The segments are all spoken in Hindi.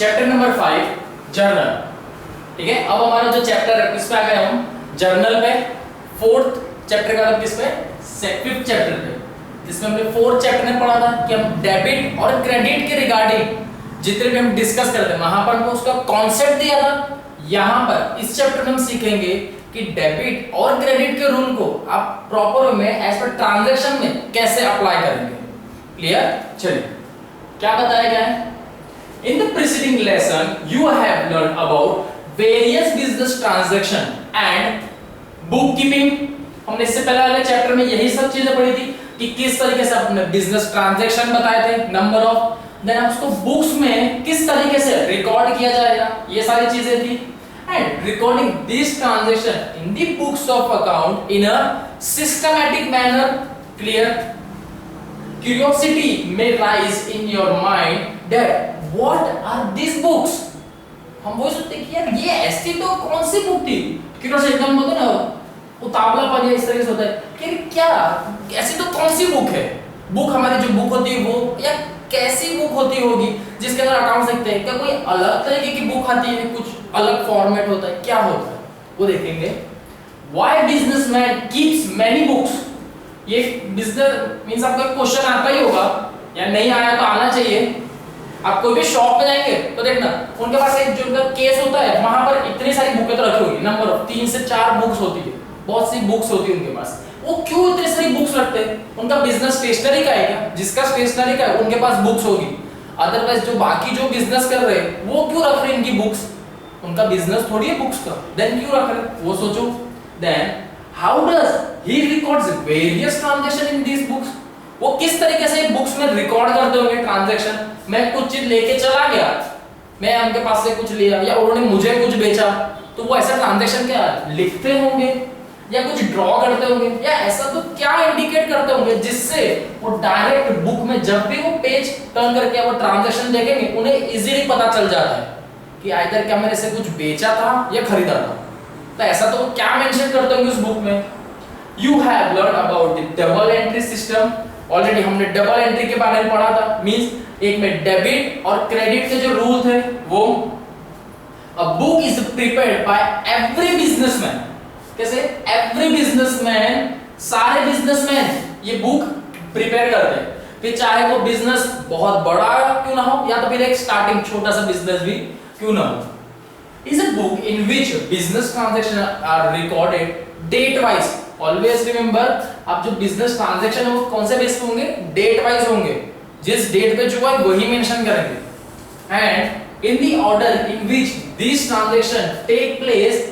Chapter number 5 journal. ठीक है, अब हमारा जो चैप्टर है किस पे आ गए हम, जर्नल पे। फोर्थ चैप्टर का किस पे, फिफ्थ चैप्टर पे, जिसमें हमने फोर्थ चैप्टर में पढ़ा था कि हम डेबिट और क्रेडिट के रिगार्डिंग जितने भी हम डिस्कस करते हैं वहां पर हमको उसका कॉन्सेप्ट दिया था। यहां पर इस चैप्टर में हम सीखेंगे कि डेबिट और क्रेडिट के रूल को आप प्रॉपर में एज पर ट्रांजैक्शन में कैसे अप्लाई करेंगे। क्लियर? चलिए, क्या बताया गया है? In the preceding lesson, you have learned about various business transaction and bookkeeping. हमने इससे पहले वाले चैप्टर में यही सब चीजें पढ़ी थी कि किस तरीके से अपने बिजनेस ट्रांजैक्शन बताए थे, नंबर ऑफ, देन उसको बुक्स में किस तरीके से रिकॉर्ड किया जाएगा, ये सारी चीजें थी। And recording this transaction in the books of account in a systematic manner. Clear? Curiosity may rise in your mind that what are these books? हम वो सोचते कि यार ये ऐसी तो कौन सी बुक थी, क्यूरियोसिटी एकदम बोलते ना उतावलापन इस तरीके से होता है कि क्या ऐसी तो कौन सी बुक है। बुक हमारी जो बुक होती है वो या कैसी बुक होती होगी जिसके अंदर अकाउंट लिखते हैं, क्या कोई अलग तरीके की बुक आती है, कुछ अलग फॉर्मेट होता है, क्या होता है वो देखेंगे। Why businessman keeps many books? ये बिजनेस मींस आपका क्वेश्चन आता ही होगा या नहीं आया तो आना चाहिए। आप कोई भी शॉप पे जाएंगे तो देखना उनके पास एक जो उनका केस होता है वहां पर इतनी सारी बुकें तो रखी होगी, नंबर ऑफ 3 से 4 बुक्स होती है, बहुत सी बुक्स होती है उनके पास। वो क्यों इतनी सारी बुक्स रखते हैं? उनका बिजनेस स्टेशनरी का है क्या? जिसका स्टेशनरी का है उनके पास बुक्स होगी, अदरवाइज जो बाकी जो बिजनेस कर रहे हैं वो क्यों रख रहे हैं इनकी बुक्स? उनका बिजनेस थोड़ी है बुक्स का, देन क्यों रख रहे हैं वो सोचो। Then how does he records various transaction in these books? वो किस तरीके से बुक्स में रिकॉर्ड करते होंगे ट्रांजैक्शन। मैं कुछ चीज लेके चला गया, मैं उनके पास से कुछ लिया या उन्होंने मुझे कुछ बेचा, तो वो ऐसा ट्रांजैक्शन क्या लिखते होंगे या कुछ ड्रॉ करते होंगे या ऐसा तो क्या इंडिकेट करते होंगे जिससे वो डायरेक्ट बुक में जब भी वो पेज टर्न करके वो ट्रांजैक्शन देखेंगे उन्हें इजीली पता चल जाता है कि आइदर क्या मैंने से कुछ बेचा था या खरीदा था। तो ऐसा तो क्या मेंशन करते होंगे उस बुक में। You have learn about the double entry system. Already हमने डबल एंट्री के बारे में पढ़ा था, मींस एक में डेबिट और क्रेडिट के जो रूल थे वो। A book is prepared by every businessman. कैसे? एवरी बिजनेसमैन, सारे बिजनेसमैन ये बुक प्रिपेयर करते हैं, फिर चाहे वो बिजनेस बहुत बड़ा क्यों ना हो या तो फिर एक स्टार्टिंग छोटा सा बिजनेस भी क्यों ना हो। is a book in which business transactions are recorded date wise. Always remember, आप जो business transaction है वो कौन से बेस पे होंगे? Date wise होंगे, जिस डेट पे जो है वही मेंशन करेंगे। And in the order in which these transactions take place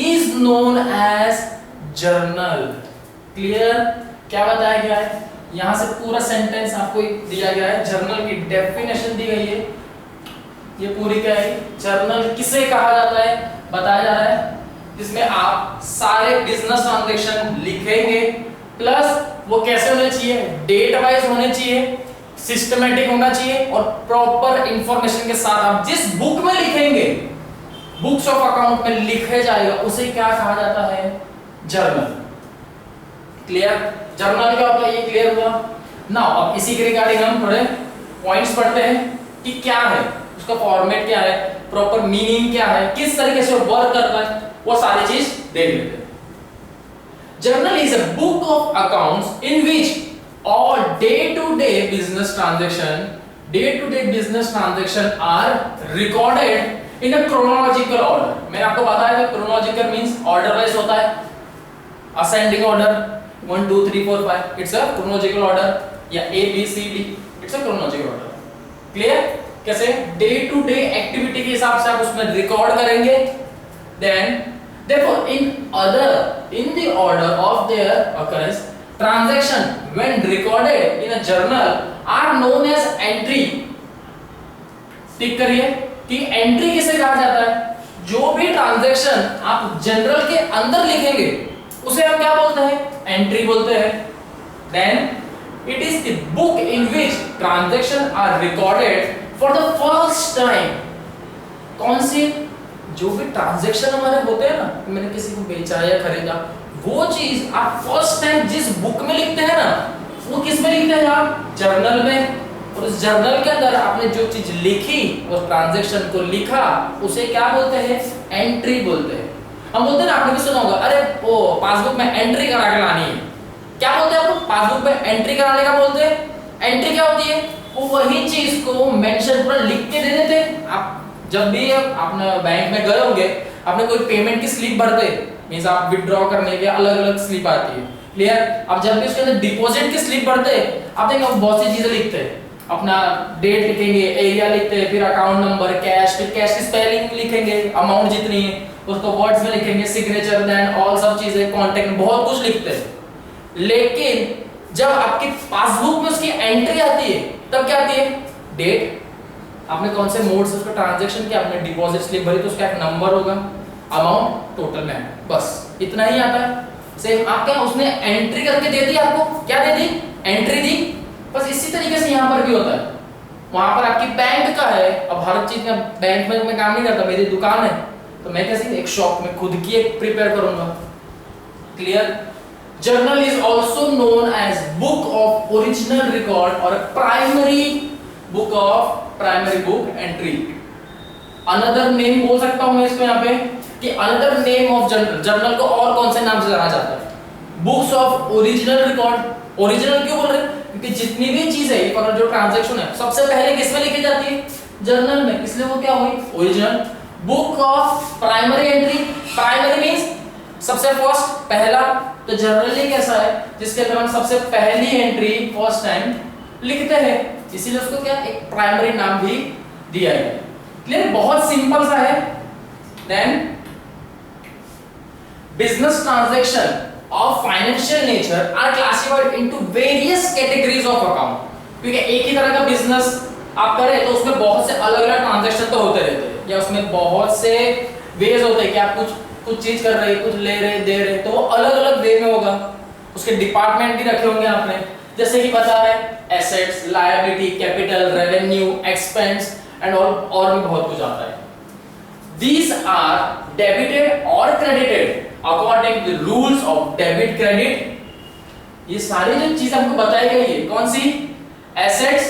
is known as journal. Clear? क्या बताया गया है? यहाँ से पूरा सेंटेंस आपको दिया गया है, जर्नल की डेफिनेशन दी गई है। ये पूरी क्या है? जर्नल किसे कहा जाता है बताया जा रहा है, जिसमें आप सारे बिजनेस ट्रांजैक्शन लिखेंगे, प्लस वो कैसे होने चाहिए? डेट वाइज होने चाहिए, सिस्टमैटिक होना चाहिए और प्रॉपर इंफॉर्मेशन के साथ। आप जिस बुक में लिखेंगे, बुक्स ऑफ अकाउंट में लिखे जाएगा, उसे क्या कहा जाता है? जर्नल। क्लियर? जर्नल क्या होता है ये क्लियर हुआ। नाउ अब इसी के रिगार्डिंग हम थोड़े पॉइंट्स पढ़ते हैं कि क्या है उसका फॉर्मेट, क्या है प्रॉपर मीनिंग, क्या है किस तरीके से वर्क करता है, वो सारी चीज देख लेते हैं। Journal is a book of accounts in which all day to day business transaction are recorded in a chronological order. मैंने आपको बताया था क्रोनोलॉजिकल मींस ऑर्डर वाइज होता है, ascending order 1 2 3 4 5 it's a chronological order, या A B C D it's a chronological order. Clear? कैसे? डे टू डे एक्टिविटी के हिसाब से आप उसमें रिकॉर्ड करेंगे। Then therefore in the order of their occurrence, transaction when recorded in a journal are known as entry. टिक करिए कि एंट्री किसे कहा जाता है? जो भी ट्रांजैक्शन आप जनरल के अंदर लिखेंगे उसे हम क्या बोलते हैं? एंट्री बोलते हैं। Then it is the book in which transactions are recorded for the first time. कौन सी? जो भी ट्रांजैक्शन हमारे होते हैं ना, मैंने किसी को बेचा या खरीदा, वो चीज आप फर्स्ट टाइम जिस बुक में लिखते हैं ना, वो किस में लिखते हैं आप? जर्नल में। और उस जर्नल के अंदर आपने जो चीज लिखी, उस ट्रांजैक्शन को लिखा, उसे क्या बोलते हैं? एंट्री बोलते हैं। हम बोलते हैं ना, आपने भी सुना होगा, अरे वो पासबुक में एंट्री करा के लानी है। क्या बोलते हैं आपको? पासबुक में एंट्री कराने का बोलते हैं। एंट्री क्या होती है? वो वही चीज को मेंशन पूरा लिख के दे देते हैं। आप जब भी आपने बैंक में गए होंगे, आपने कोई पेमेंट की स्लिप भरते, मींस आप विथड्रॉ करने के अलग-अलग स्लिप आती है, क्लियर? आप जब भी उसके अंदर डिपॉजिट की स्लिप भरते, आप देखेंगे बहुत सी चीजें लिखते हैं, अपना डेट लिखेंगे, एरिया लिखते हैं, फिर अकाउंट नंबर, कैश, फिर कैश की स्पेलिंग लिखेंगे, अमाउंट जितनी है उसको वर्ड्स में लिखेंगे, सिग्नेचर, देन ऑल सब चीजें, कांटेक्ट, बहुत कुछ लिखते हैं। लेकिन जब आपकी पासबुक में उसकी एंट्री आती है, तब क्या आती है? डेट, आपने कौन से मोड से उसका ट्रांजैक्शन किया, आपने डिपॉजिट स्लिप भरी तो उसका एक नंबर होगा, अमाउंट, टोटल में, बस इतना ही आता है। सेम आप क्या उसने एंट्री करके दे दी, आपको क्या दे दी? एंट्री दी। बस इसी तरीके से यहाँ पर भी होता है। वहां पर आपकी बैंक का है, अब हर चीज का बैंक में मैं काम नहीं करता, मेरी दुकान है तो मैं कैसे एक शॉप में खुद की एक प्रिपेयर करूंगा, clear? Journal is also known as book of original record और primary book entry. Another name बोल सकता हूं मैं इसको यहाँ पे कि another name of journal, journal को और कौन से नाम से जाना जाता है? Books of original record. Original क्यों बोल रहे हैं? क्योंकि जितनी भी चीज है, पर जो ट्रांजैक्शन है सबसे पहले किसमें लिखी जाती है? जर्नल में, इसलिए वो क्या हुई? Original. Book of primary entry, primary means सबसे फर्स्ट, पहला, तो जर्नली कैसा है? जिसके अंदर हम सबसे पहली एंट्री फर्स्ट टाइम लिखते हैं, इसीलिए उसको क्या एक प्राइमरी नाम भी दिया है। क्लियर? बहुत सिंपल सा है। Then business transaction of financial nature are classified into various categories of account। क्योंकि एक ही तरह का बिजनेस आप करें तो उसमें बहुत से अलग-अलग ट्रांजैक्शन तो होते रहते हैं, या उसमें बहुत से वेज होते हैं कि आप कुछ चीज कर रहे हैं, कुछ ले रहे, दे रहे, तो वो अलग-अलग वे में होगा। उसके डिपार्टमेंट भी रखे होंगे आपने, जैसे कि पता है assets, liability, capital, revenue, expense and और भी बहुत कुछ आता है। These are debited or credited according to the rules of debit credit। ये सारी जो चीज हमको बताई गई है, कौन सी? Assets,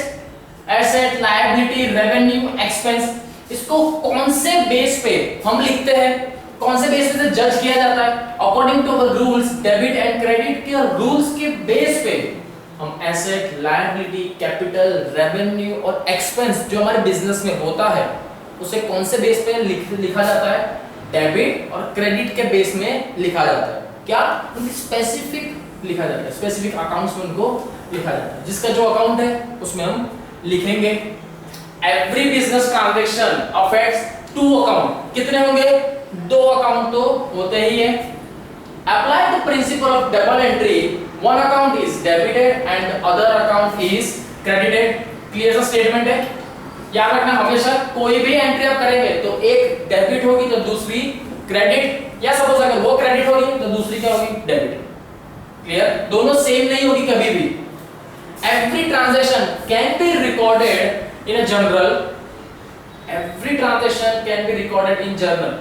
asset, liability, revenue, expense, इसको कौन से बेस पे हम लिखते हैं, कौन से बेस पे जज किया जाता है? According to our rules, debit and credit के रूल्स के बेस पे हम एसेट, लायबिलिटी, कैपिटल, रेवेन्यू और एक्सपेंस जो हमारे बिजनेस में होता है, उसे कौन से बेस पे लिखा जाता है? डेबिट और क्रेडिट के बेस में लिखा जाता है। क्या? उनकी स्पेसिफिक लिखा जाता है, स्पेसिफिक अकाउंट्स में उनको लिखा जाता है। जिसका जो अकाउंट है उसमें हम लिखेंगे। Every business transaction affects two account. कितने होंगे? दो अकाउंट तो होते ही है। Apply the principle of double entry, one account is debited and other account is credited. Clear सा स्टेटमेंट है। याद रखना हमेशा कोई भी एंट्री आप करेंगे तो एक डेबिट होगी तो दूसरी क्रेडिट, या सपोज अगर वो क्रेडिट होगी तो दूसरी क्या होगी? डेबिट। क्लियर? दोनों सेम नहीं होगी कभी भी। Every transaction can be recorded in a journal. Every transaction can be recorded in journal.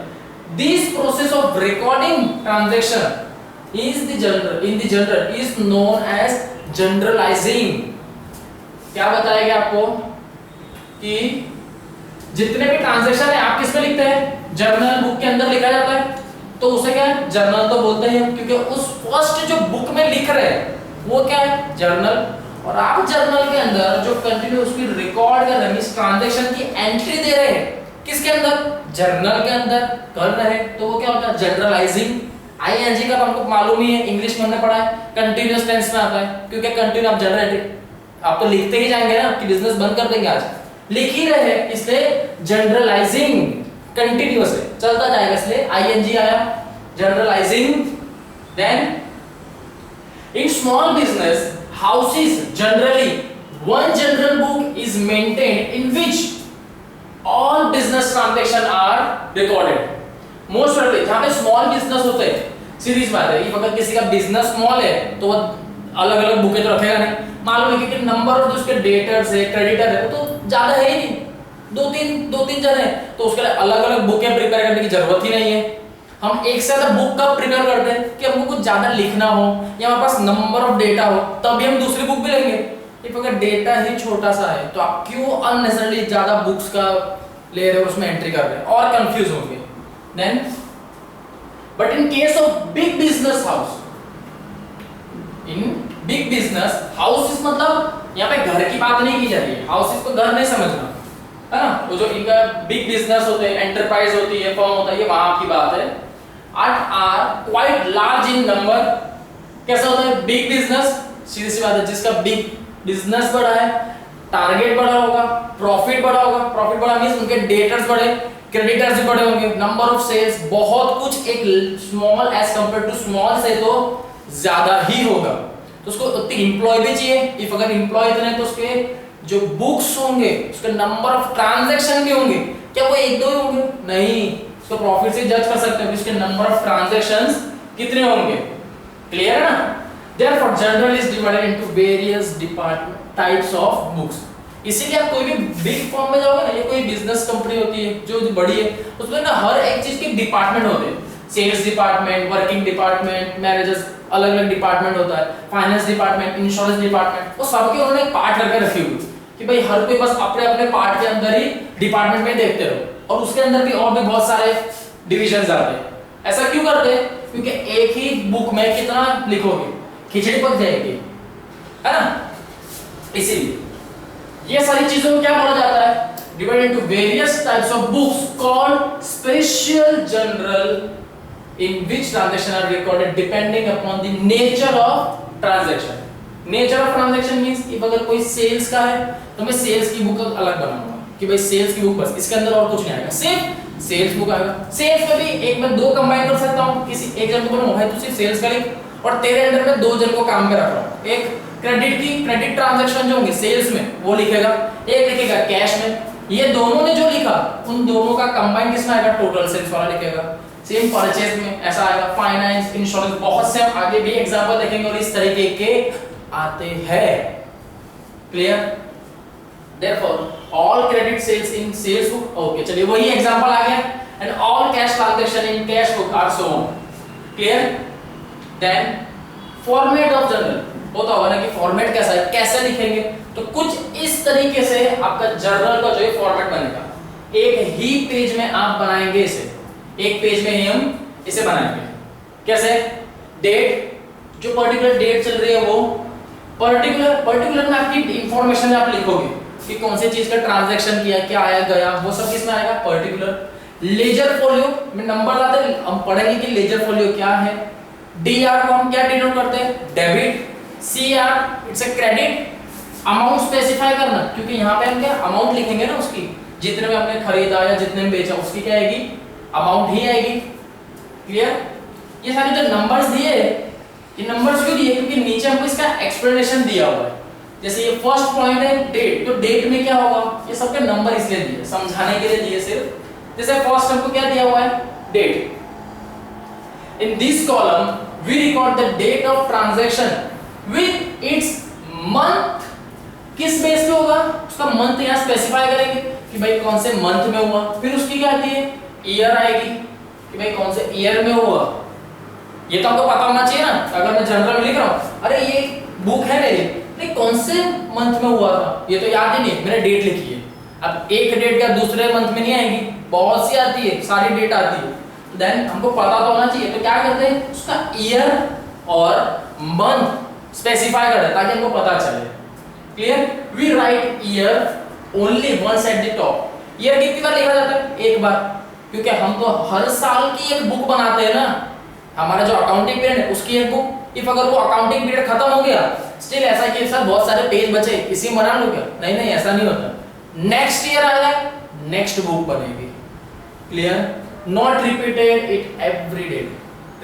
This process of recording transaction is the journal is known as journalising. क्या बताएगा आपको कि जितने भी ट्रांजैक्शन है आप किस में लिखते हैं? जर्नल बुक के अंदर लिखा जाता है, तो उसे क्या है? जर्नल तो बोलते हैं, क्योंकि उस फर्स्ट जो बुक में लिख रहे हैं वो क्या है? जर्नल। और आप जर्नल के अंदर जो कंटिन्यू उसकी रिकॉर्ड कर रहे हैं, इस ट्रांजैक्शन की एंट्री दे रहे हैं, किसके अंदर? जर्नल के अंदर कर रहे हैं, तो वो क्या होता है? जनरलाइजिंग। आईएनजी का तो हमको मालूम ही है, इंग्लिश में हमने पढ़ा है, कंटीन्यूअस टेंस में आता है, क्योंकि कंटिन्यू आप जनरेट आप तो लिखते ही जाएंगे ना, कि बिजनेस बंद कर देंगे आज, लिख ही रहे हैं, इसलिए जनरलाइजिंग कंटीन्यूअस है, चलता जाएगा, इसलिए आईएनजी आया, journalising. Then in small business houses generally one journal book is maintained in which all business transaction are recorded. Most probably जहां पे स्मॉल बिजनेस होते हैं, सीरीज बात है, अगर किसी का बिजनेस स्मॉल है तो वो अलग अलग बुकें तो रखेगा नहीं, मालूम है कि नंबर ऑफ उसके डेटर्स है, क्रेडिटर है, तो ज्यादा है ही नहीं, दो तीन जन है, तो उसके लिए अलग अलग बुकें प्रिपेयर करने की जरूरत ही नहीं है। हम एक से ज्यादा बुक कब प्रिपेयर करते हैं? कि हमको कुछ ज्यादा लिखना हो या हमारे पास नंबर ऑफ डेटा हो, तभी हम दूसरी बुक भी लेंगे। इफ अगर डेटा ही छोटा सा है तो आप क्यों अननेसेसरली ज्यादा बुक्स का ले रहे हो, उसमें एंट्री कर रहे हैं और कंफ्यूज होंगे। Then but in case of big business house, in big business houses मतलब यहाँ पे घर की बात नहीं की जा रही है, हाउसेस को घर नहीं समझना, है ना। वो जो इनका बिग बिजनेस होते हैं, एंटरप्राइज होती है, फर्म होता है, ये वहां की बात है। Are quite large in number. कैसा होता है बिग बिजनेस? सीधी सी बात है, जिसका बिग बिजनेस बड़ा है, टारगेट बड़ा होगा, प्रॉफिट बड़ा होगा। प्रॉफिट बड़ा मींस उनके डेटर्स बड़े, क्रेडिटर्स भी बड़े होंगे, नंबर ऑफ सेल्स बहुत कुछ एक small as compare to small से तो ज्यादा ही होगा। तो उसको उतने एम्प्लॉय भी चाहिए। इफ अगर एम्प्लॉय इतने तो उसके जो बुक्स होंगे, उसके नंबर ऑफ ट्रांजैक्शन भी होंगे। क्या वो एक दो ही होंगे? नहीं, उसको प्रॉफिट से जज कर सकते हैं कि उसके नंबर ऑफ ट्रांजैक्शंस कितने होंगे। क्लियर है ना? Therefore, journal is divided into various types of books. इसीलिए आप कोई भी बिग फर्म में जाओगे ना, ये कोई बिजनेस कंपनी होती है जो बड़ी है, उसमें ना हर एक चीज के डिपार्टमेंट होते हैं। Sales department, working department, managers अलग अलग डिपार्टमेंट होता है, फाइनेंस डिपार्टमेंट, इंश्योरेंस डिपार्टमेंट, वो सबके उन्होंने एक पार्ट करके रखे हुए कि भाई हर कोई बस अपने अपने पार्ट के अंदर ही डिपार्टमेंट में देखते रहो, और उसके अंदर भी और भी बहुत सारे डिविजन्स आते हैं। ऐसा क्यों करते हैं? क्योंकि एक ही बुक में कितना लिखोगे, खिचड़ी पक जाएगी, है ना। इसीलिए ये सारी चीजों को क्या बोला जाता है? Divided into various types of books called special journal in which transaction are recorded depending upon the nature of transaction. Nature of transaction means if अगर कोई सेल्स का है तो मैं सेल्स की बुक अलग बनाऊंगा कि भाई सेल्स की बुक बस, इसके अंदर और कुछ नहीं आएगा, सिर्फ सेल्स बुक आएगा। सेल्स में भी एक में दो कंबाइन कर सकता हूं, किसी एक जन को बोलूं भाई तू सिर्फ सेल्स का लिख, और तेरे अंडर में दो जन को काम पे रख रहा हूं। एक क्रेडिट ट्रांजैक्शन जो होंगे सेल्स में वो लिखेगा, एक लिखेगा कैश में। ये दोनों ने जो लिखा उन दोनों का कंबाइन किसमें आएगा? टोटल सेल्स वाला लिखेगा। सेम परचेज में ऐसा आएगा, फाइनेंस, इंश्योरेंस, बहुत से आगे भी एग्जांपल देखेंगे और इस तरीके के आते हैं। Clear? Therefore, all credit sales in sales book. Okay, चलिए वही एग्जांपल आ गया। And all cash transaction in cash book are so on. Clear? Then format of journal होता होगा ना कि फॉर्मेट कैसा है, कैसे लिखेंगे? तो कुछ इस तरीके से आपका जर्नल का जो है फॉर्मेट बनेगा। एक ही पेज में आप बनाएंगे इसे, एक पेज में ही हम इसे बनाएंगे। कैसे? डेट, जो पर्टिकुलर डेट चल रही है वो पर्टिकुलर में आपकी इंफॉर्मेशन आप लिखोगे कि कौन सी चीज का ट्रांजैक्शन किया, क्या आया गया, वो सब किसमें आएगा? पर्टिकुलर। लेजर फोलियो में नंबर लाते हैं, हम पढ़ेंगे कि लेजर फोलियो क्या है। डीआर को हम क्या डिनोट करते हैं? Debit. CR it's a credit. Amount specify करना, क्योंकि यहाँ पे हम क्या अमाउंट लिखेंगे ना उसकी, जितने में हमने खरीदा या जितने में बेचा उसकी क्या आएगी? अमाउंट ही आएगी। क्लियर? ये सारे जो नंबर्स दिए, ये नंबर्स क्यों दिए? क्योंकि नीचे हमको इसका एक्सप्लेनेशन दिया हुआ है। जैसे ये फर्स्ट पॉइंट है डेट, तो डेट में क्या होगा? ये सबके नंबर इसलिए दिए, समझाने के लिए दिए सिर्फ। जैसे फर्स्ट हमको क्या दिया हुआ है? Date. In this column we record the date of transaction with its month. किस बेस पे होगा? उसका मंथ यहाँ स्पेसिफाई करेंगे कि भाई कौन से मंथ में हुआ। फिर उसकी क्या आती है? ईयर आएगी कि भाई कौन से ईयर में हुआ। ये तो आपको पता होना चाहिए ना। अगर मैं जनरल में लिख रहा हूँ, अरे ये बुक है मेरी, नहीं कौन से मंथ में हुआ था ये तो याद ही नहीं, मैंने डेट लिखी है। अब एक डेट क्या दूसरे मंथ में नहीं आएगी, बहुत सी आती है, सारी डेट आती है। देन हमको पता तो होना चाहिए, तो क्या करते हैं? उसका ईयर और मंथ स्पेसिफाई करते हैं ताकि हमको पता चले। Clear? We write year only once at the top. Year कितनी बार लिखा जाता है? एक बार, क्योंकि हम तो हर साल की एक बुक बनाते हैं ना। हमारा जो अकाउंटिंग पीरियड है उसकी एक बुक, इफ अगर वो अकाउंटिंग पीरियड खत्म हो गया, स्टिल ऐसा कि सर बहुत सारे पेज बचे, इसी बना लो क्या? नहीं नहीं, ऐसा नहीं होता। नेक्स्ट ईयर आया, नेक्स्ट बुक बनेगी। Clear? Not repeated it every day,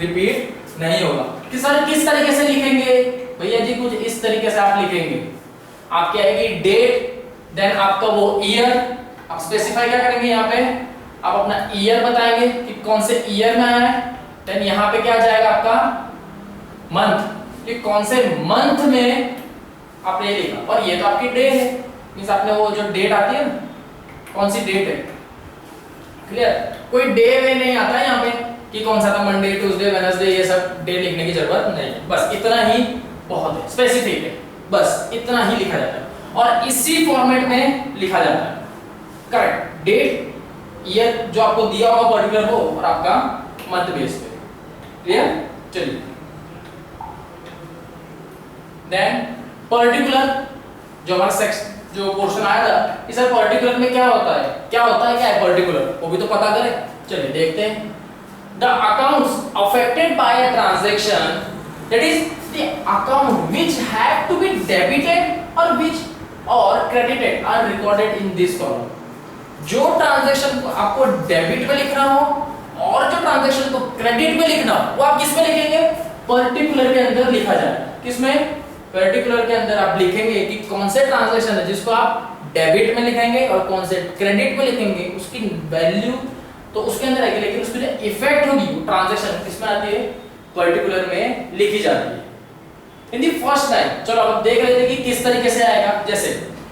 repeat नहीं होगा। कि सर किस तरीके से लिखेंगे? भैया जी कुछ इस तरीके से आप लिखेंगे। आपकी आएगी डेट, देन आपका वो ईयर, आप स्पेसिफाई क्या करेंगे यहाँ पे? आप अपना ईयर बताएंगे कि कौन से ईयर में आया है। देन यहाँ पे क्या आ जाएगा आपका? मंथ, कि कौन से मंथ में आपने ये लिखा। और ये तो आपकी डे है, मींस आपने वो जो डेट आती है ना, कौन सी डेट है। क्लियर? कोई डे वे नहीं आता है यहाँ पे कि कौन सा था, मंडे, ट्यूसडे, वेडनेसडे, ये सब डे लिखने की जरूरत नहीं, बस इतना ही बहुत है, स्पेसिफिक है। बस इतना ही लिखा जाता है और इसी फॉर्मेट में लिखा जाता है। करेक्ट, डेट ईयर जो आपको दिया होगा पर्टिकुलर वो और आपका मंथ बेस पे। क्लियर? चलिए देन पर्टिकुलर जो हमारा सेक्शन जो पोर्शन आया था इस पर्टिकुलर में क्या होता है, क्या है पर्टिकुलर, वो भी तो पता करें। चलिए देखते हैं। The accounts affected by a transaction, that is the account which have to be debited और व्हिच और credited are recorded in this column. जो ट्रांजैक्शन को आपको डेबिट में लिखना हो और जो ट्रांजैक्शन को क्रेडिट में लिखना हो वो आप किस में लिखेंगे? पर्टिकुलर के अंदर लिखा जाए। किसमें? पर्टिकुलर के अंदर आप लिखेंगे कि कौन से ट्रांजैक्शन है जिसको आप डेबिट में लिखेंगे और कौन से क्रेडिट में लिखेंगे, उसकी वैल्यू तो उसके अंदर आएगी, लेकिन उसकी जो इफेक्ट होगी वो ट्रांजैक्शन किसमें आती है? पर्टिकुलर में लिखी जाती है। इन द फर्स्ट लाइन, चलो अब देख लेते हैं कि किस तरीके से आएगा। जैसे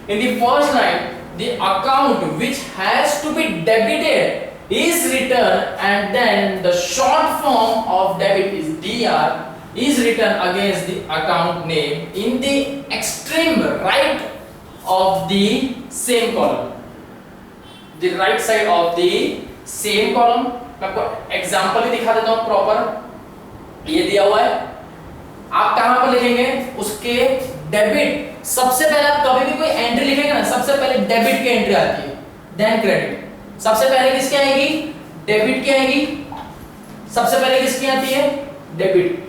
in the first line, the account which has to be debited is written and then the short form of debit is DR is written against the account name in the extreme right of the same column, the right side of the same column। मैं आपको एग्जांपल ही दिखा देता हूं प्रॉपर। ये दिया हुआ है, आप कहां पर लिखेंगे? उसके डेबिट, सबसे पहले आप कभी भी कोई एंट्री लिखेंगे ना, सबसे पहले डेबिट की एंट्री आती है, देन क्रेडिट। सबसे पहले किसकी आएगी? डेबिट की आएगी। सबसे पहले किसकी आती है? डेबिट।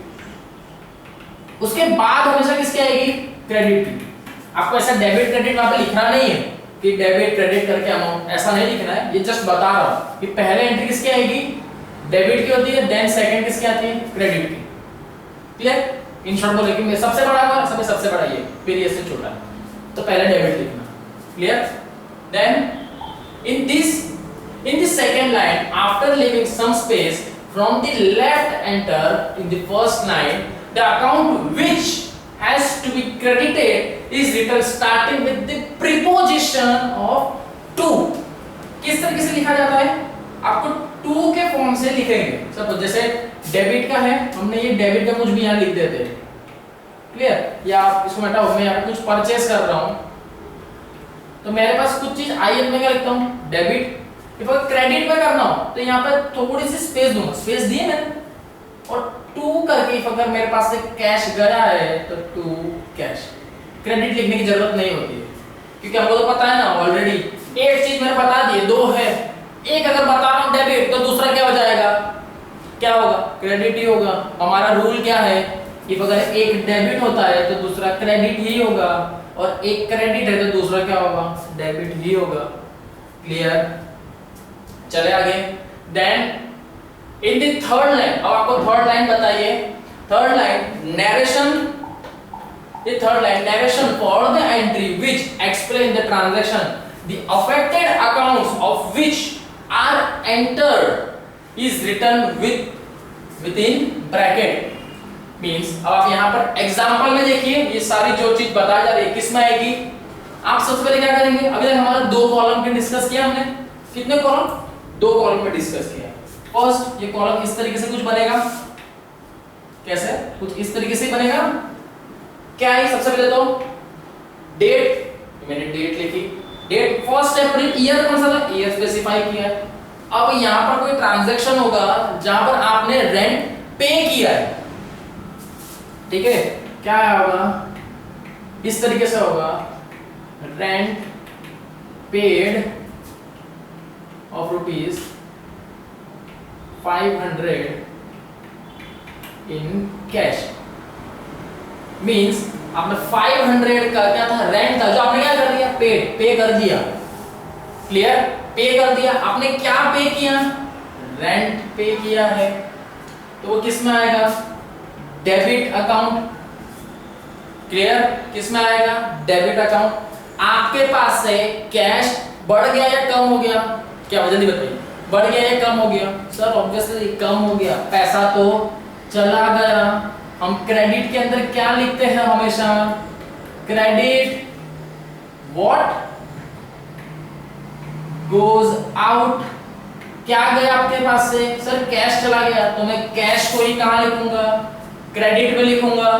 उसके बाद हमेशा किसकी आएगी? क्रेडिट की। आपको ऐसा डेबिट क्रेडिट वहां पे लिखना नहीं है कि डेबिट क्रेडिट करके अमाउंट, ऐसा नहीं लिखना है। ये जस्ट बता रहा हूं कि पहले एंट्री किसकी आएगी? डेबिट की होती है, देन सेकंड किसकी आती है? क्रेडिट की। क्लियर? इन शॉर्ट बोले कि सबसे बड़ा होगा, सबसे बड़ा ये, फिर ये से छोटा, तो पहले डेबिट लिखना। Clear? Then in the second line, after leaving some space from the left, enter in the first line the account which has to be credited is written starting with the preposition of to। किस तरीके से लिखा जाता है? आपको टू के फॉर्म से लिखेंगे। सपोज जैसे डेबिट का है, हमने ये डेबिट का कुछ भी यहाँ लिख देते हैं। क्लियर? या आप इसको हटाओ, मैं यहाँ पे कुछ परचेस कर रहा हूँ तो मेरे पास कुछ चीज IN में क्या लिखता हूँ? डेबिट। इफ क्रेडिट में करना हो तो यहाँ पे थोड़ी सी स्पेस दूंगा, स्पेस दिए मैंने, और टू करके अगर मेरे पास से कैश गया है तो टू कैश। क्रेडिट लिखने की जरूरत नहीं होती है क्योंकि हमको तो पता है ना ऑलरेडी। एक चीज मैंने बता दी, दो है, एक अगर बता रहा हूं डेबिट तो दूसरा क्या हो जाएगा? क्या होगा? क्रेडिट ही होगा। हमारा रूल क्या है? कि अगर एक डेबिट होता है तो दूसरा क्रेडिट ही होगा, और एक क्रेडिट है तो दूसरा क्या होगा? डेबिट ही होगा। क्लियर? चले आगे। Then in the third line, अब आपको थर्ड लाइन बताइए। थर्ड लाइन नरेशन, ये third line narration for the entry which explain the transaction the affected accounts of which are entered is written within bracket. मींस अब आप यहां पर एग्जांपल में देखिए, ये सारी जो चीज बताई जा रही है किसमें आएगी? आप सबसे पहले क्या करेंगे? अभी तक हमारा दो कॉलम पे डिस्कस किया हमने। कितने कॉलम? दो कॉलम पे डिस्कस किया। फर्स्ट ये कॉलम इस तरीके से कुछ बनेगा। कैसे? कुछ इस तरीके से बनेगा। क्या है? सबसे पहले तो डेट, मैंने डेट लिखी, डेट फर्स्ट अप्रैल, ईयर कौन सा था? ईयर स्पेसिफाई किया। अब यहां पर कोई ट्रांजैक्शन होगा जहां पर आपने रेंट पे किया है, ठीक है? क्या होगा? इस तरीके से होगा, rent paid of rupees 500 in cash. Means आपने 500 का क्या था? रेंट था, जो आपने क्या कर दिया? पे कर दिया। क्लियर? पे कर दिया। आपने क्या पे किया? रेंट पे किया है, तो वो किस में आएगा? Debit account. क्लियर? किस में आएगा? Debit account. आपके पास से कैश बढ़ गया या कम हो गया? क्या जल्दी बताइए, बढ़ गया या कम हो गया? सर ऑब्वियसली कम हो गया, पैसा तो चला गया। हम क्रेडिट के अंदर क्या लिखते हैं हमेशा? Credit what goes out. क्या गया आपके पास से? सर कैश चला गया, तो मैं कैश को ही कहां लिखूंगा? क्रेडिट में लिखूंगा।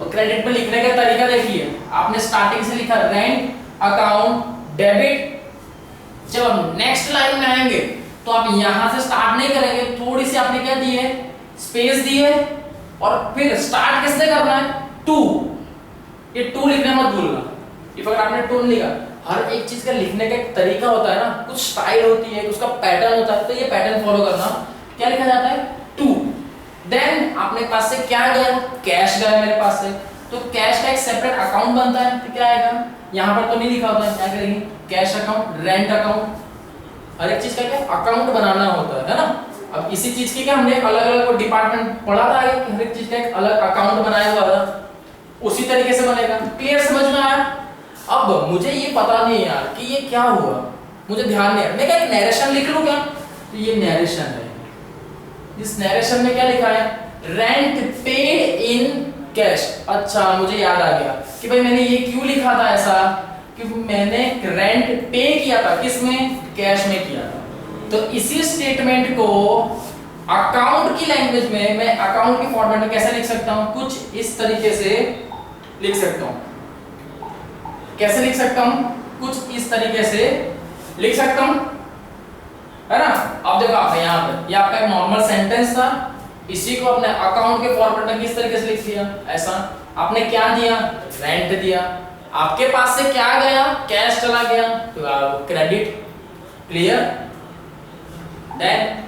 और क्रेडिट में लिखने का तरीका देखिए, आपने स्टार्टिंग से लिखा रेंट अकाउंट डेबिट। जब हम नेक्स्ट लाइन में आएंगे तो आप यहां से स्टार्ट नहीं करेंगे, थोड़ी सी आपने क्या दी है, स्पेस दी है, और फिर स्टार्ट किसने करना है, टू। ये टू लिखना मत भूलना। इफ अगर आपने टू लिखा, हर एक चीज का लिखने का एक तरीका होता है ना, कुछ स्टाइल होती है, उसका पैटर्न होता है, तो ये पैटर्न फॉलो करना। क्या लिखा जाता है, टू। देन आपने पास से क्या गया, कैश गया मेरे पास से, तो कैश का एक सेपरेट अकाउंट बनता है, तो क्या आएगा, यहां पर तो नहीं लिखा होता है, क्या करेंगे, कैश अकाउंट, रेंट अकाउंट, हर एक चीज का क्या अकाउंट बनाना होता है ना। अब इसी चीज की क्या हमने अलग अलग डिपार्टमेंट पढ़ा था आगे कि हर एक चीज का एक अलग अकाउंट बनाया हुआ था, उसी तरीके से बनेगा। क्लियर, समझ में आया। अब मुझे ये पता नहीं यार कि ये क्या हुआ, मुझे ध्यान नहीं आ रहा, मैं क्या एक नैरेशन लिख लूं क्या, तो ये नैरेशन है। इस नैरेशन में क्या लिखा है, रेंट पेड इन कैश। अच्छा मुझे याद आ गया कि भाई मैंने ये क्यों लिखा था ऐसा, क्योंकि मैंने रेंट पे किया था, किसमें, कैश में किया था। तो इसी स्टेटमेंट को अकाउंट की लैंग्वेज में मैं अकाउंट की फॉर्मेट में कैसे लिख सकता हूं, कुछ इस तरीके से लिख सकता हूं। कैसे लिख सकता हूं, कुछ इस तरीके से लिख सकता हूं, है ना। अब देखो आपने यहां पर ये आपका एक नॉर्मल सेंटेंस था, इसी को अपने अकाउंट के फॉर्मेट में किस तरीके से लिख दिया, ऐसा। आपने क्या दिया, रेंट दिया, आपके पास से क्या गया, कैश चला गया, तो क्रेडिट। क्लियर। देन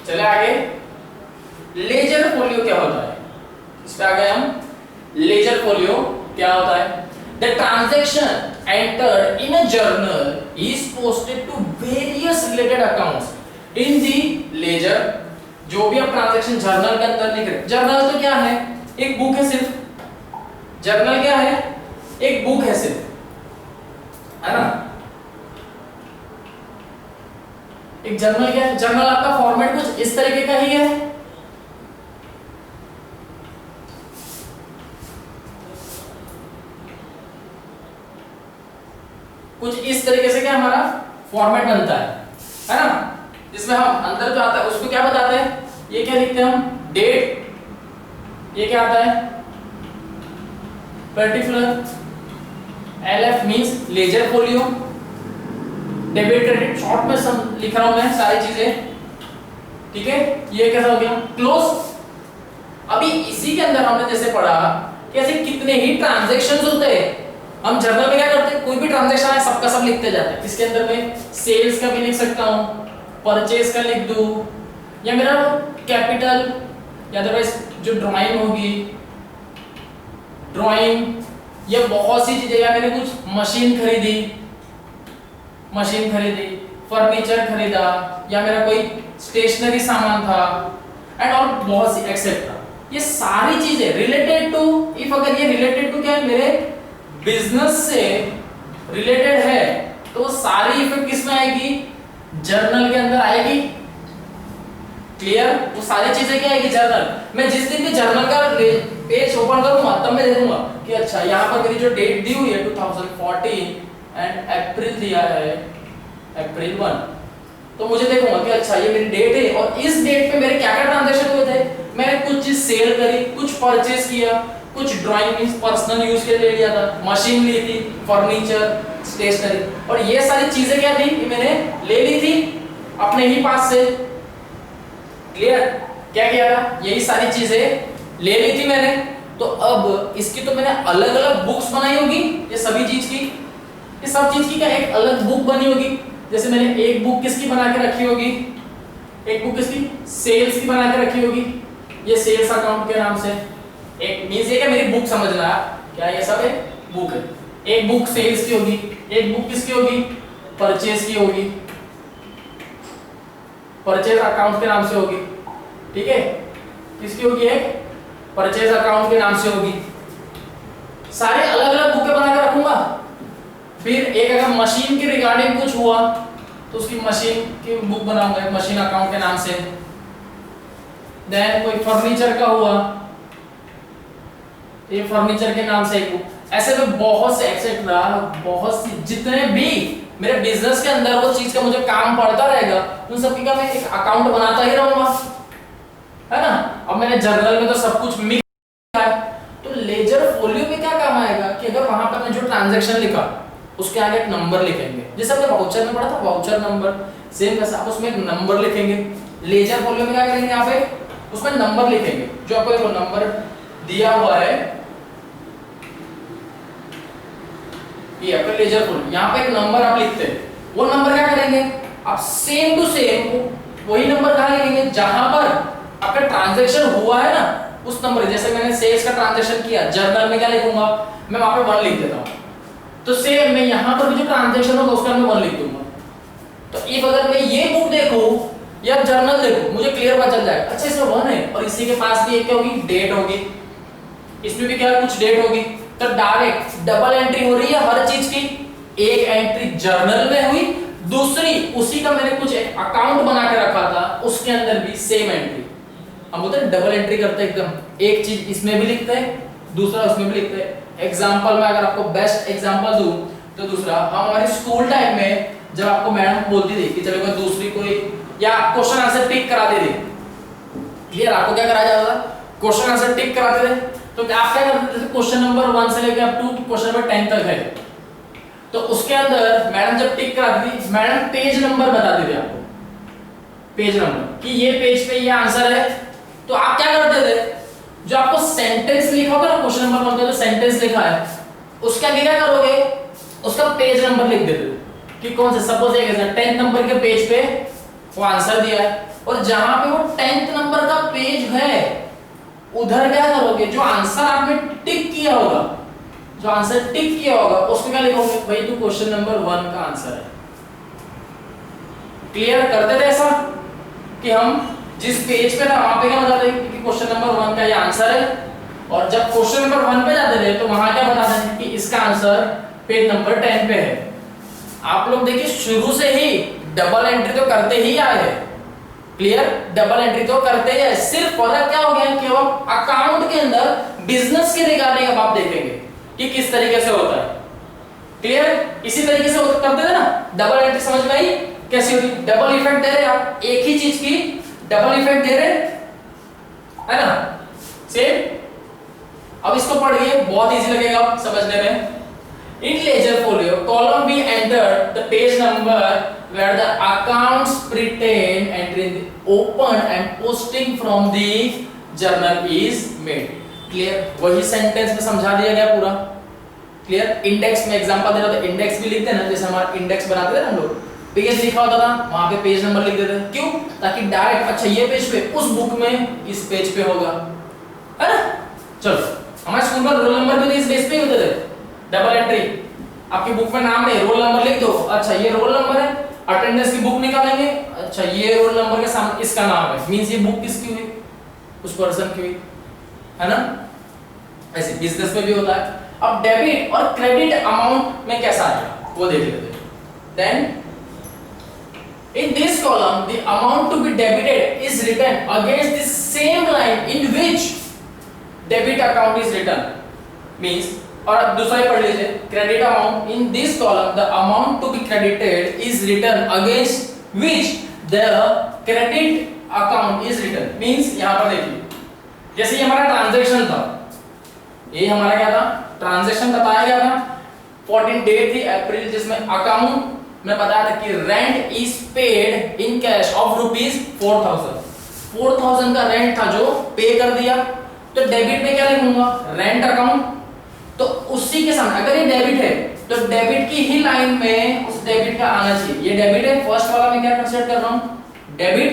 चले आगे, लेजर फोलियो क्या होता है, इस पे आ गए हम। लेजर फोलियो क्या होता है, the transaction entered in a journal is posted to various related accounts in the ledger. जो भी आप ट्रांजैक्शन जर्नल के अंदर लिख रहे, जर्नल तो क्या है, एक बुक है सिर्फ। जर्नल क्या है, एक बुक है सिर्फ, है ना। एक जर्नल क्या है, जर्नल आपका फॉर्मेट कुछ इस तरीके का ही है। कुछ इस तरीके से क्या हमारा फॉर्मेट बनता है ना। इसमें हम अंदर जो आता है उसको क्या बताते हैं, ये क्या लिखते हैं हम, डेट। ये क्या आता है, particular. LF means ledger folio, debit credit, short में सब लिख रहा हूं मैं सारी चीजें, ठीक है। ये कैसा हो गया, क्लोज। अभी इसी के अंदर हमने जैसे पढ़ा कि ऐसे कितने ही ट्रांजैक्शंस होते हैं। हम जर्नल में क्या करते हैं, कोई भी ट्रांजैक्शन है सबका सब लिखते जाते हैं। किसके अंदर में, सेल्स का भी लिख सकता हूं, परचेज का लिख दूं, या मेरा कैपिटल, या अदरवाइज जो ड्राइंग होगी, ड्राइंग, या बहुत सी चीजें, या मैंने कुछ मशीन खरीदी, फर्नीचर खरीदा, या मेरा कोई स्टेशनरी सामान था, एंड और बहुत सी एक्सेट्रा। ये सारी चीजें रिलेटेड टू, इफ अगर ये रिलेटेड टू क्या है, मेरे बिजनेस से रिलेटेड है, तो सारी इफेक्ट किसमें आएगी, जर्नल के अंदर आएगी। क्लियर। वो सारी चीजें क्या आएगी, जर्नल। मैं जिस दिन भी जर्नल का पेज ओपन करूंगा तब मैं देखूंगा कि अच्छा यहाँ पर मेरी जो डेट दी हुई है 2014 एंड अप्रैल दिया है, अप्रैल 1, तो मुझे देखूंगा कि अच्छा ये मेरी डेट है और इस डेट पे मेरे क्या क्या ट्रांजैक्शन हुए थे। मैंने कुछ चीज सेल करी, कुछ परचेज किया, कुछ ड्राइंग मींस पर्सनल यूज के लिए लिया था, मशीन ली थी, फर्नीचर, स्टेशनरी, और ये सारी चीजें क्या थी कि मैंने ले ली थी अपने ही पास से। क्लियर। क्या किया था, यही सारी चीजें ले ली थी मैंने। तो अब इसकी तो मैंने अलग अलग बुक्स बनाई होगी, ये सभी चीज की, ये सब चीज की क्या एक अलग बुक बनी होगी। जैसे मैंने एक बुक किसकी बना के रखी होगी, एक बुक किसकी, सेल्स की बना के रखी होगी, ये सेल्स अकाउंट के नाम से। एक मींस ये क्या मेरी बुक समझना, क्या ये सब एक बुक है। एक बुक सेल्स की होगी, एक बुक किसकी होगी, परचेज की होगी, परचेज अकाउंट के नाम से होगी, ठीक है। किसकी होगी, एक परचेज अकाउंट के नाम से होगी। सारे अलग अलग बुकें बना के रखूंगा। फिर एक अगर मशीन के रिगार्डिंग कुछ हुआ तो उसकी मशीन की बुक बनाऊंगा, मशीन अकाउंट के नाम से। देन कोई फर्नीचर का हुआ, ये फर्नीचर के नाम से एक बुक। ऐसे में बहुत से एक्सेट्रा, बहुत सी जितने भी मेरे बिजनेस के अंदर वो चीज का मुझे काम पड़ता रहेगा, उन सबकी का मैं एक अकाउंट बनाता ही रहूंगा, है ना। अब मैंने जर्नल में तो सब कुछ मिक्स है, तो लेजर फोलियो में क्या काम आएगा कि अगर वहां ट्रांजैक्शन लिखा, उसके आगे एक नंबर लिखेंगे, जैसे हमने वाउचर में पढ़ा था वाउचर नंबर, सेम वैसा आप उसमें एक नंबर लिखेंगे। लेजर फोलियो में क्या करेंगे, यहाँ पे उसमें नंबर लिखेंगे, जो आपको देखो नंबर दिया हुआ है, ये आपका लेजर फोलियो, यहाँ पे एक नंबर आप लिखते हैं, वो नंबर क्या करेंगे आप सेम टू सेम वही नंबर कहाँ लिखेंगे जहां पर आपका ट्रांजैक्शन हुआ है ना, उस नंबर, जैसे मैंने सेल्स का ट्रांजैक्शन किया, जर्नल में क्या लिखूंगा मैं वहां पे 1 लिख देता हूं, तो सेम मैं यहां पर भी जो ट्रांजैक्शन होगा उसका मैं 1 लिख दूंगा। तो इफ अगर मैं ये बुक देखूं या जर्नल देखूं, मुझे क्लियर पता चल जाएगा अच्छा इसमें 1 है और इसी के पास भी एक क्या होगी डेट होगी, इसमें भी क्या कुछ डेट होगी, तो डायरेक्ट डबल एंट्री हो रही है हर चीज की, एक एंट्री जर्नल में हुई, दूसरी उसी का मैंने कुछ अकाउंट बना के रखा था उसके अंदर भी सेम एंट्री, हम बोलते हैं डबल एंट्री करते हैं एकदम, एक चीज इसमें भी लिखते हैं दूसरा उसमें भी लिखते हैं। एग्जांपल में अगर आपको बेस्ट एग्जांपल दूं तो दूसरा, हम हमारे स्कूल टाइम में जब आपको मैडम बोलती थी कि चलो मैं दूसरी कोई या क्वेश्चन आंसर टिक करा दे थे, क्लियर, आपको क्या कराया जाता था, क्वेश्चन आंसर टिक कराते थे, तो आप क्या करते थे क्वेश्चन नंबर 1 से लेकर अप टू क्वेश्चन नंबर 10 तक है, तो उसके अंदर मैडम जब टिक कराती थी, मैडम पेज नंबर बताती थी आपको, पेज नंबर कि ये पेज पे ये आंसर है, तो आप क्या करते थे, जो आपको सेंटेंस लिखा होगा ना क्वेश्चन नंबर 1 का जो सेंटेंस लिखा है उसके आगे क्या करोगे, उसका पेज नंबर लिख देते थे कि कौन सा, सपोज एक 10th नंबर के पेज पे वो आंसर दिया है, और जहां पे वो 10th नंबर का पेज है उधर क्या करोगे, जो आंसर आपने टिक किया होगा, जो आंसर टिक किया होगा उसमें क्या लिखोगे, भाई तू क्वेश्चन नंबर 1 का आंसर है। क्लियर करते थे ऐसा कि हम जिस पेज पे था वहां पे क्या बताते थे कि क्वेश्चन नंबर 1 का ये आंसर है, और जब क्वेश्चन नंबर 1 पे जाते थे तो वहां क्या बताते थे कि इसका आंसर पेज नंबर 10 पे है। आप लोग देखिए शुरू से ही डबल एंट्री तो करते ही आए हैं, क्लियर, डबल एंट्री तो करते ही है, सिर्फ फर्क क्या हो गया कि अब अकाउंट के अंदर बिजनेस के रिगार्डिंग अब आप देखेंगे कि किस तरीके से होता है, क्लियर, इसी तरीके से करते थे ना, डबल एंट्री समझ में आई कैसी होती, डबल इफेक्ट दे रहे आप एक ही चीज की, डबल इफेक्ट दे रहे है ना, सेम। अब इसको पढ़िए बहुत इजी लगेगा समझने में। In ledger folio, column B entered the page number where the accounts pertain entry in the open and posting from the journal is made. Clear? वही सेंटेंस में समझा दिया गया पूरा, क्लियर। इंडेक्स में एग्जांपल दे रहा था, इंडेक्स भी लिखते हैं ना, जैसे हमारा इंडेक्स बनाते थे ना हम लोग, पेज लिखा होता था वहां पे पेज नंबर लिख देते, क्यों, ताकि डायरेक्ट अच्छा ये पेज पे उस बुक में इस पेज पे होगा, है ना। चलो हमारे स्कूल में रोल नंबर भी इस बेस पे होते थे, डबल एंट्री, आपकी बुक में नाम नहीं रोल नंबर लिख दो, अच्छा ये रोल नंबर है, अटेंडेंस की बुक निकालेंगे, अच्छा ये रोल नंबर के सामने इसका नाम है, मींस ये बुक किसकी हुई, उस पर्सन की हुई, है ना। ऐसे बिजनेस में भी होता है। अब डेबिट और क्रेडिट अमाउंट में कैसा आएगा वो देख लेते हैं। Then in this column the amount to be debited is written against the same line in which debit account is written, means, और अब दूसरा ही पढ़ लीजिए, credit amount in this column the amount to be credited is written against which the credit account is written, मींस यहां पर देखिए जैसे ये हमारा ट्रांजैक्शन था, ये हमारा क्या था, ट्रांजैक्शन बताया गया था, 14 डेट थी अप्रैल, जिसमें अकाउंट में बताया था कि rent is paid in cash of ₹4000 का रेंट था जो पे कर दिया, तो डेबिट में क्या लिखूंगा, रेंट अकाउंट, तो उसी के सामने अगर ये डेबिट है तो डेबिट की ही लाइन में उस डेबिट का आना चाहिए, ये डेबिट है, फर्स्ट वाला मैं क्या कंसीडर कर रहा हूं डेबिट,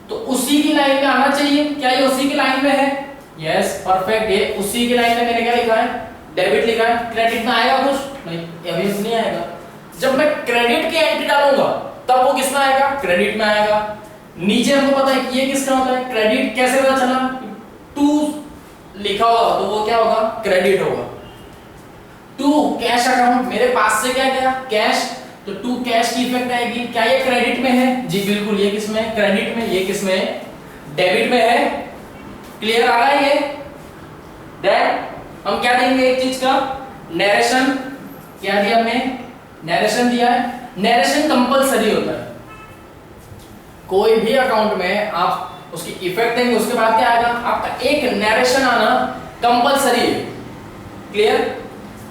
तो उसी की लाइन में आना चाहिए, क्या ये उसी की लाइन में है, यस परफेक्ट, ये उसी की लाइन में मैंने क्या लिखा है, डेबिट लिखा है। क्रेडिट में आएगा कुछ नहीं, अभी नहीं आएगा, जब मैं क्रेडिट की एंट्री डालूंगा तब वो किस में आएगा, क्रेडिट में आएगा। नीचे हमको पता है कि ये किसका होता है, क्रेडिट, कैसे पता चला, टू लिखा होगा तो वो क्या होगा, क्रेडिट होगा। टू कैश अकाउंट, मेरे पास से क्या गया, कैश, तो टू कैश की इफेक्ट आएगी, क्या ये क्रेडिट में है, जी बिल्कुल, ये किस में, क्रेडिट में, ये किस में, डेबिट में है, क्लियर आ रहा है ये। देन हम क्या देंगे एक चीज का, नरेशन, क्या दिया हमने, नरेशन दिया है, नरेशन कंपलसरी होता है, कोई भी अकाउंट में आप उसकी इफेक्ट देंगे उसके बाद क्या आएगा, आपका एक नरेशन आना कंपलसरी है, क्लियर।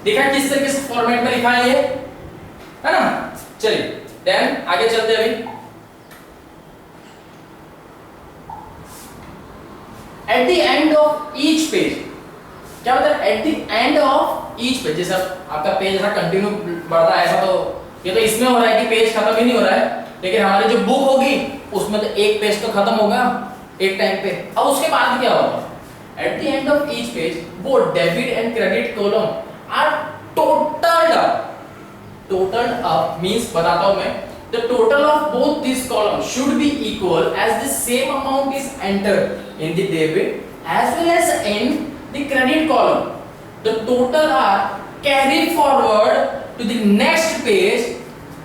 देखा किस तरीके से फॉर्मेट में लिखा है ये, है ना। चलिए देन आगे चलते हैं। अभी eight the end of each page, क्या होता है eight the end of each page, जैसे आपका पेज है कंटिन्यू बढ़ता है, ऐसा तो ये तो इसमें हो रहा है कि पेज खत्म ही नहीं हो रहा है, लेकिन हमारी जो बुक होगी उसमें तो एक पेज तो खत्म होगा एक टाइम पे। अब उसके बाद क्या होगा, at the end of each page both debit and credit column are totalled up. Totalled up means बताता हूं मैं, the total of both these columns should be equal as the same amount is entered in the debit as well as in the credit column. The total are carried forward to the next page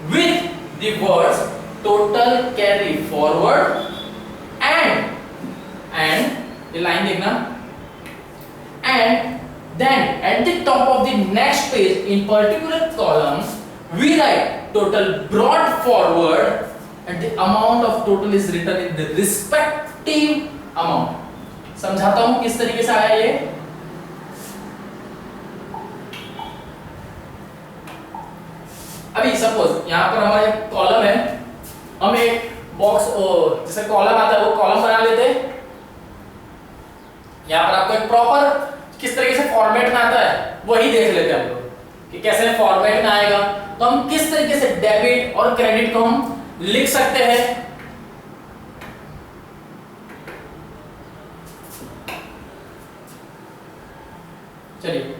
with the words total carry forward and the line देखना, and then at the top of the next page in particular column we write total brought forward and the amount of total is written in the respective amount। समझाता हूं किस तरीके से आया ये। अभी सपोज यहां पर हमारा एक कॉलम है, हम एक बॉक्स जैसे कॉलम आता है वो कॉलम बना लेते हैं। यहां पर आपको एक प्रॉपर किस तरीके से फॉर्मेट में आता है वही देख लेते हैं हम लोग कि कैसे फॉर्मेट में आएगा। तो हम किस तरीके से डेबिट और क्रेडिट को हम लिख सकते हैं। चलिए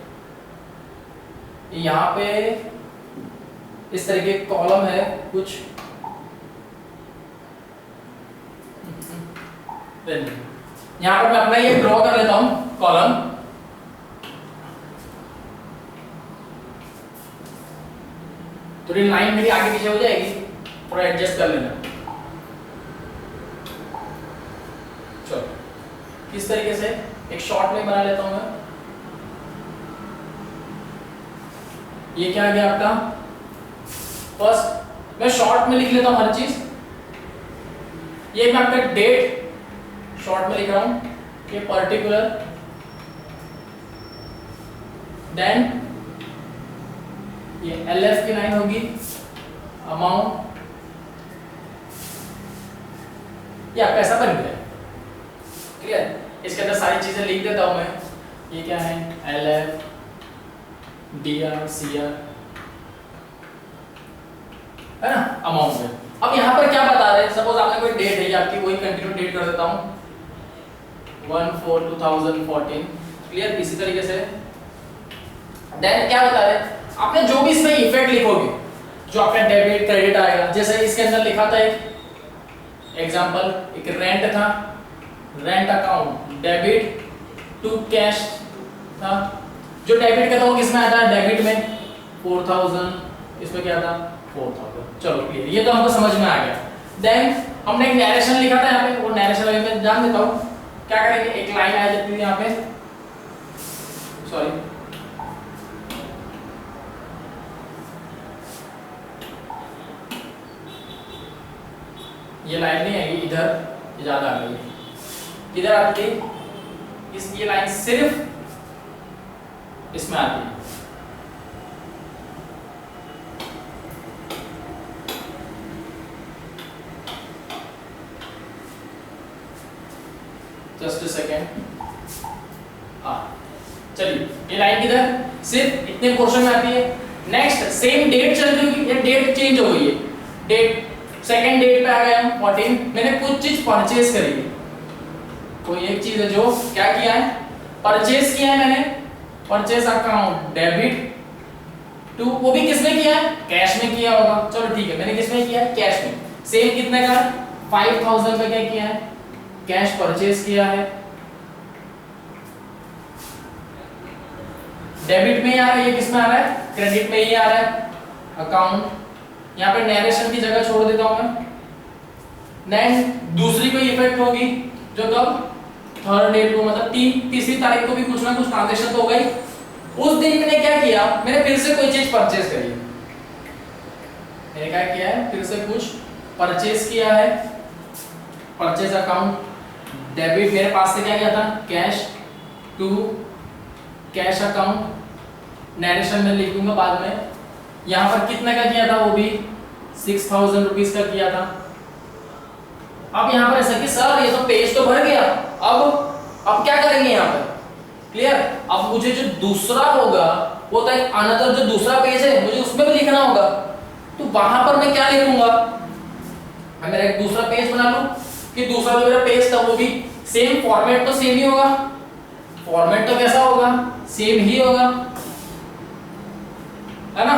यहां पे इस तरीके कॉलम है कुछ, यहां पर मैं अपना ये ड्रॉ कर लेता हूं कॉलम। थोड़ी लाइन मेरी आगे पीछे हो जाएगी, थोड़ा एडजस्ट कर लेना। चलो किस तरीके से एक शॉर्ट में बना लेता हूं मैं। ये क्या आ गया आपका, फर्स्ट मैं शॉर्ट में लिख लेता हूं हर चीज। ये मैं आपका डेट शॉर्ट में लिख रहा हूं, ये पर्टिकुलर, देन ये LF की लाइन होगी, अमाउंट, ये आपका ऐसा बन गया। क्लियर, इसके अंदर सारी चीजें लिख देता हूं मैं। ये क्या है, LF, DR, CR, है ना, अमाउंट में। अब यहां पर क्या बता रहे हैं, सपोज आपने कोई डेट है, आपकी वही कंटिन्यू डेट कर देता हूं 1/4/2014। क्लियर, इसी तरीके से देन क्या बता रहे हैं, आपने जो भी इसमें इफेक्ट लिखोगे, जो आपका डेबिट क्रेडिट आएगा, जैसे इसके अंदर लिखा था एक एग्जांपल, एक रेंट था, rent account debit to cash था। जो डेबिट का था वो किसमें आता है, डेबिट में 4000, इसमें क्या था 4000। चलो क्लियर, ये तो हमको समझ में आ गया। देन हमने एक नरेशन लिखा था यहाँ पे, वो नरेशन मैं जान देता हूँ क्या करेंगे। एक लाइन आ जाती है यहाँ पे, सॉरी ये लाइन नहीं आएगी, इधर ज्यादा आ गई, इधर आती है, ये लाइन सिर्फ इसमें आती है। जस्ट अ सेकेंड, चलिए ये लाइन किधर, सिर्फ इतने पोर्शन में आती है। नेक्स्ट सेम डेट चल रही होगी, ये डेट चेंज हो गई है, डेट सेकंड डेट पे आ गए हम 14, मैंने कुछ चीज परचेज करी है, कोई एक चीज है जो क्या किया है, परचेज किया है मैंने, परचेज अकाउंट डेबिट टू, वो भी किसमें किया है, कैश में किया होगा। चलो ठीक है, मैंने किसमें किया है, कैश में। सेम कितने का, 5000 पे क्या किया है, कैश परचेज किया है। डेबिट में ही आ रहा है, ये किसमें आ रहा है, क्रेडिट में ही आ रहा है, अकाउंट। यहाँ पे नरेशन की जगह छोड़ देता हूं मैं। देन दूसरी कोई इफेक्ट होगी जो कब, थर्ड डेट को, मतलब तीसरी तारीख को भी कुछ ना कुछ ट्रांजैक्शन तो हो गई। उस दिन मैंने क्या किया, मैंने फिर से कोई चीज परचेज करी, मैंने क्या किया है, फिर से कुछ परचेज किया है, परचेज अकाउंट डेबिट, मेरे पास से क्या गया था, cash to cash account, narration में लिखूंगा बाद में। यहाँ पर कितने का किया था, वो भी 6000 रुपीज का किया था। अब यहाँ पर ऐसा कि सर ये तो पेज तो भर गया, अब क्या करेंगे यहाँ पर, क्लियर। अब मुझे जो दूसरा होगा वो तो एक अनदर जो दूसरा पेज है मुझे उसमें भी लिखना होगा, तो वहां पर मैं क्या लिखूंगा, मैं मेरा एक दूसरा पेज बना लूं कि दूसरा जो मेरा पेज था वो भी सेम फॉर्मेट तो सेम ही होगा, फॉर्मेट तो कैसा होगा, सेम ही होगा, है ना।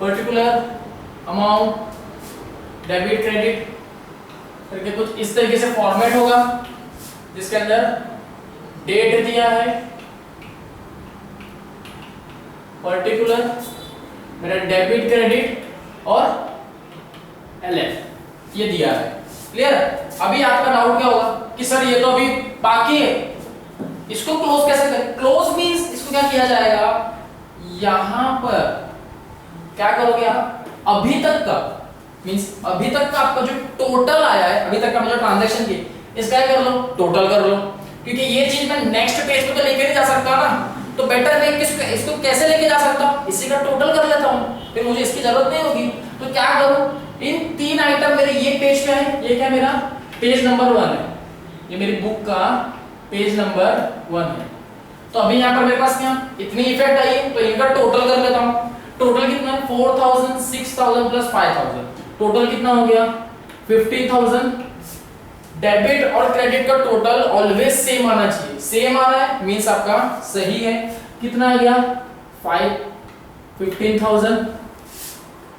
पर्टिकुलर अमाउंट डेबिट क्रेडिट करके कुछ इस तरीके से फॉर्मेट होगा, जिसके अंदर डेट दिया है, पर्टिकुलर मेरा डेबिट क्रेडिट और एलएफ ये दिया है, क्लियर। अभी आपका डाउट क्या होगा कि सर ये तो अभी बाकी है, इसको क्लोज कैसे करें। क्लोज मींस इसको क्या किया जाएगा, यहां पर क्या करोगे आप, अभी तक का मींस अभी तक का आपका जो टोटल आया है, अभी तक का जो ट्रांजैक्शन की, इसका क्या कर लो, टोटल कर लो, क्योंकि ये चीज मैं नेक्स्ट पेज पे तो लेके नहीं जा सकता ना, तो बेटर मैं इसको कैसे लेके जा सकता हूं, इसी का टोटल कर लेता हूं, फिर मुझे इसकी जरूरत नहीं होगी। तो क्या करूं, इन तीन आइटम मेरे ये पेज पे है, ये क्या मेरा पेज नंबर 1 है, ये मेरी बुक का पेज नंबर 1 है। तो अभी यहाँ पर मेरे पास क्या इतनी इफेक्ट आई है, तो इनका टोटल कर लेता हूँ। टोटल कितना है, 4000 6000 प्लस 5000, टोटल कितना हो गया 15000। डेबिट और क्रेडिट का टोटल ऑलवेज सेम आना चाहिए, सेम आ रहा है मींस आपका सही है। कितना आ गया 15,000।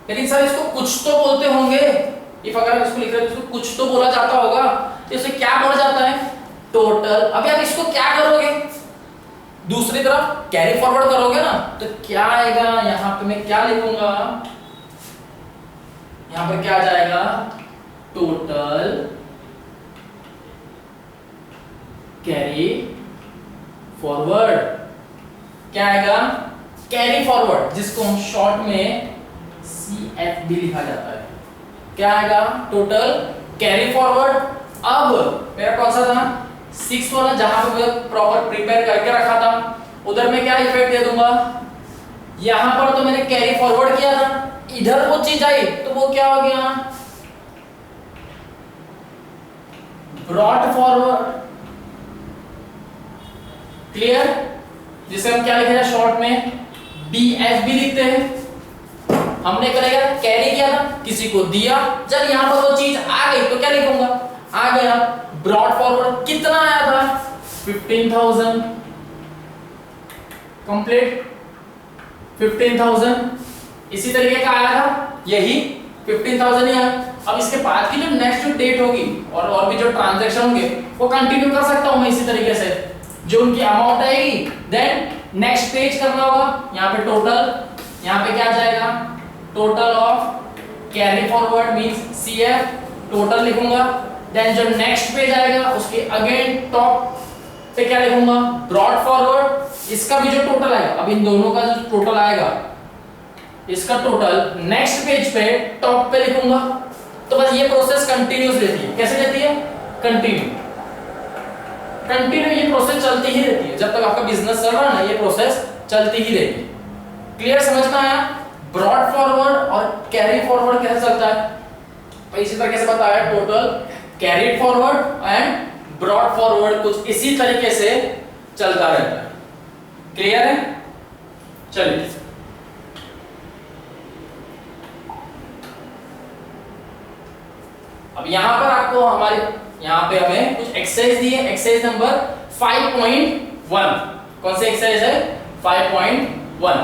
लेकिन सर इसको कुछ तो बोलते होंगे, इफ अगर इसको लिख रहे हैं तो इसको कुछ तो बोला जाता होगा, तो इसे क्या बोला जाता है, टोटल। अभी आप इसको क्या करोगे, दूसरी तरफ कैरी फॉरवर्ड करोगे ना, तो क्या आएगा, यहां पे मैं क्या लिखूंगा, यहां पर क्या आ जाएगा, टोटल कैरी फॉरवर्ड। क्या आएगा, कैरी फॉरवर्ड, जिसको हम शॉर्ट में CFB लिखा जाता है। क्या आएगा, टोटल कैरी फॉरवर्ड। अब मेरा कौन सा था 6 वाला, जहां पे मैं प्रॉपर प्रिपेयर करके रखा था, उधर मैं क्या इफेक्ट दे दूंगा, यहां पर तो मैंने कैरी फॉरवर्ड किया था, इधर वो चीज आई तो वो क्या हो गया, ब्रॉट फॉरवर्ड, क्लियर। जिसे हम क्या लिखे हैं शॉर्ट में BFB लिखते हैं। हमने करेगा कैरी किया था, किसी को दिया, जब यहां पर वो चीज आ गई तो क्या लिखूंगा, आ गया ब्रॉट फॉरवर्ड। कितना आया था 15,000, कंप्लीट 15,000। इसी तरीके का आया था, यही 15,000 ही आया। अब इसके बाद की जो नेक्स्ट जो डेट होगी और भी जो ट्रांजैक्शन होंगे वो कंटिन्यू कर सकता हूं मैं इसी तरीके से, जो उनकी अमाउंट आएगी देन नेक्स्ट पेज करना होगा। यहाँ पे टोटल, यहाँ पे क्या जाएगा, total of carry forward means CF, total लिखूंगा। देन जो नेक्स्ट पेज आएगा उसके अगेन टॉप पे क्या लिखूंगा, ब्रॉट फॉरवर्ड। इसका भी जो टोटल आएगा, अब इन दोनों का जो टोटल आएगा, इसका टोटल नेक्स्ट पेज पे टॉप पे लिखूंगा। तो बस ये प्रोसेस कंटिन्यूस रहती है। कैसे रहती है, कंटिन्यू ये प्रोसेस चलती ही रहती है, जब तक आपका बिजनेस चल रहा है ना, ये प्रोसेस चलती ही रहेगी। क्लियर, समझ में आया। ब्रॉड फॉरवर्ड और कैरी फॉरवर्ड कैसे चलता है, तो इसी तरीके से बताया, total carry forward and brought forward कुछ इसी तरीके से चलता रहता है। क्लियर है, चलिए अब यहां पर आपको हमारे यहाँ पे हमें कुछ एक्सरसाइज दी है। एक्सरसाइज नंबर 5.1, कौन सी एक्सरसाइज है 5.1।